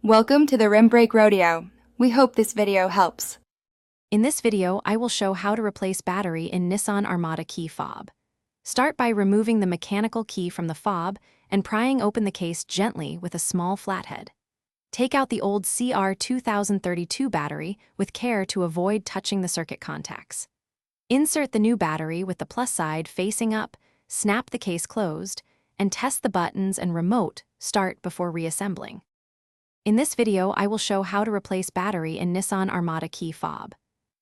Welcome to the Rim Brake Rodeo. We hope this video helps. In this video, I will show how to replace battery in Nissan Armada key fob. Start by removing the mechanical key from the fob and prying open the case gently with a small flathead. Take out the old CR2032 battery with care to avoid touching the circuit contacts. Insert the new battery with the plus side facing up, snap the case closed, and test the buttons and remote start before reassembling. In this video, I will show how to replace battery in Nissan Armada key fob.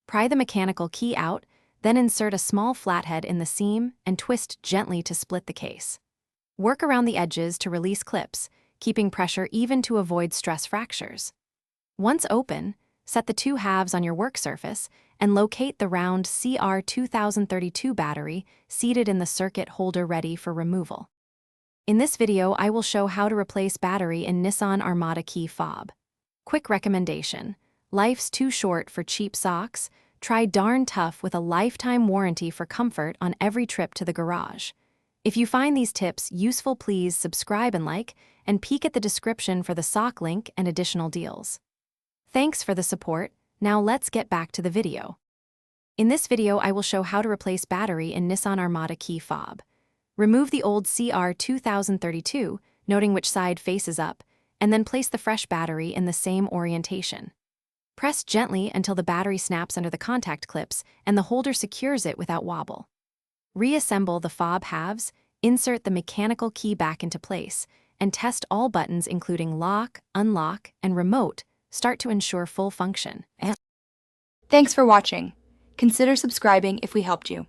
Pry the mechanical key out, then insert a small flathead in the seam and twist gently to split the case. Work around the edges to release clips, keeping pressure even to avoid stress fractures. Once open, set the two halves on your work surface and locate the round CR2032 battery seated in the circuit holder ready for removal. In this video, I will show how to replace battery in Nissan Armada key fob. Quick recommendation: life's too short for cheap socks. Try darn tough with a lifetime warranty for comfort on every trip to the garage. If you find these tips useful, please subscribe and like, and peek at the description for the sock link and additional deals. Thanks for the support. Now let's get back to the video. In this video, I will show how to replace battery in Nissan Armada key fob. Remove the old CR2032, noting which side faces up, and then place the fresh battery in the same orientation. Press gently until the battery snaps under the contact clips and the holder secures it without wobble. Reassemble the fob halves, insert the mechanical key back into place, and test all buttons including lock, unlock, and remote start to ensure full function. Thanks for watching. Consider subscribing if we helped you.